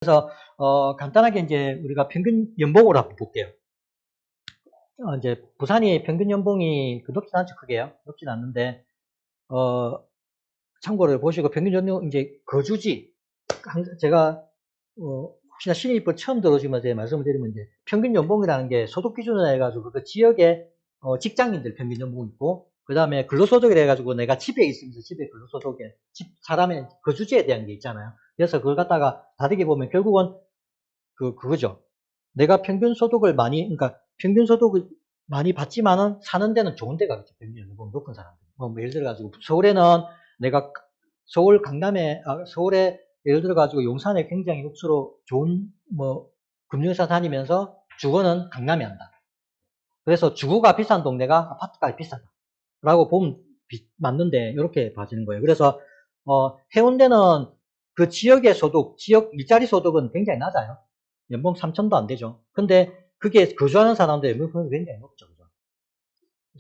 그래서 간단하게 이제 우리가 평균 연봉으로 한번 볼게요. 이제 부산이 평균 연봉이 높진 않죠, 크게요. 높진 않는데 참고를 보시고 평균 연봉 이제 거주지 제가 혹시나 신입을 처음 들어오시면 제가 말씀을 드리면 이제 평균 연봉이라는 게 소득 기준으로 해가지고 그 지역의 직장인들 평균 연봉이 있고 그 다음에 근로소득이라 해가지고 내가 집에 있으면서 집에 근로소득에 사람의 거주지에 대한 게 있잖아요. 그래서 그걸 갖다가 다르게 보면 결국은 그거죠. 내가 평균 소득을 그러니까 평균 소득을 많이 받지만은 사는 데는 좋은 데가 있죠. 평균 연봉이 높은 사람들. 뭐 예를 들어가지고 서울에는 내가 서울 강남에 서울에 예를 들어가지고 용산에 굉장히 육수로 좋은 금융회사 다니면서 주거는 강남에 한다. 그래서 주거가 비싼 동네가 아파트가 비싸다. 라고 보면 맞는데 이렇게 봐지는 거예요. 그래서 해운대는 그 지역의 소득, 지역 일자리 소득은 굉장히 낮아요. 연봉 3천도 안 되죠. 근데 그게 거주하는 사람들의 연봉이 굉장히 높죠. 그죠?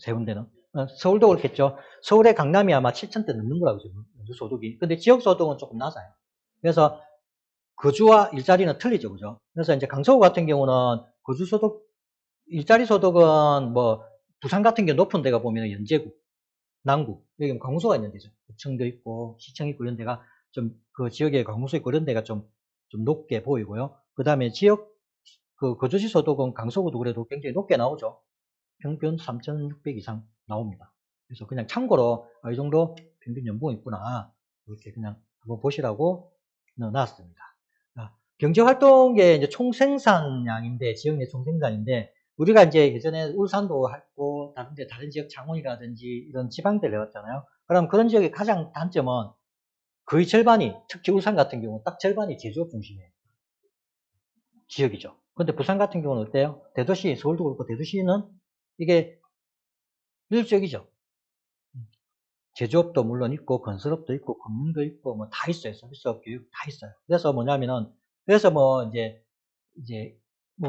해운대는. 서울도 그렇겠죠. 서울의 강남이 아마 7천대 넘는 거라고 그러죠. 연주 소득이. 근데 지역 소득은 조금 낮아요. 그래서 거주와 일자리는 틀리죠. 그죠? 그래서 이제 강서구 같은 경우는 거주 소득, 일자리 소득은 부산 같은 경우 높은 데가 보면 연제구, 남구, 여기 강서가 있는 데죠. 구청도 있고, 시청 있고 이런 데가 좀, 그 지역에 강서 있고 이런 데가 좀 높게 보이고요. 그 다음에 지역, 거주지 소득은 강서구도 그래도 굉장히 높게 나오죠. 평균 3,600 이상 나옵니다. 그래서 그냥 참고로, 이 정도 평균 연봉이 있구나. 이렇게 그냥 한번 보시라고 넣어놨습니다. 경제활동의 이제 총생산량인데, 지역 내 총생산인데, 우리가 이제 예전에 울산도 했고, 다른 지역 창원이라든지 이런 지방대를 해왔잖아요. 그럼 그런 지역의 가장 단점은 거의 절반이, 특히 울산 같은 경우는 딱 절반이 제조업 중심의 지역이죠. 근데 부산 같은 경우는 어때요? 대도시, 서울도 그렇고 대도시는 이게 일적이죠. 제조업도 물론 있고, 건설업도 있고, 금융도 있고, 다 있어요. 서비스업, 교육 다 있어요. 그래서 뭐냐면은, 그래서 이제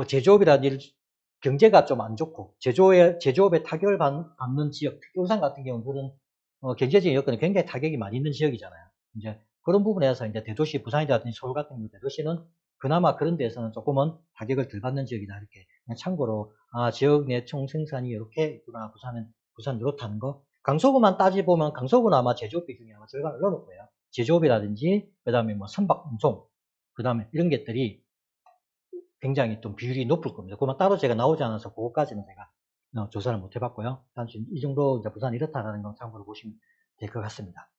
제조업이라든지 경제가 좀 안 좋고 제조업에 타격을 받는 지역, 특히 울산 같은 경우는 그런 경제적인 여건이 굉장히 타격이 많이 있는 지역이잖아요. 이제 그런 부분에서 이제 대도시 부산이라든지 서울 같은 경우 대도시는 그나마 그런 데에서는 조금은 타격을 덜 받는 지역이다 이렇게 그냥 참고로 지역 내 총생산이 이렇게 있구나 부산 이렇다는 거. 강서구만 따지보면 강서구는 아마 제조업 비중이 아마 절반을 넘을 거예요. 제조업이라든지 그다음에 선박 운송 그다음에 이런 것들이 굉장히 좀 비율이 높을 겁니다. 그만 따로 제가 나오지 않아서 그거까지는 제가 조사를 못 해봤고요. 단순히 이 정도 이제 부산이 이렇다라는 건 참고로 보시면 될 것 같습니다.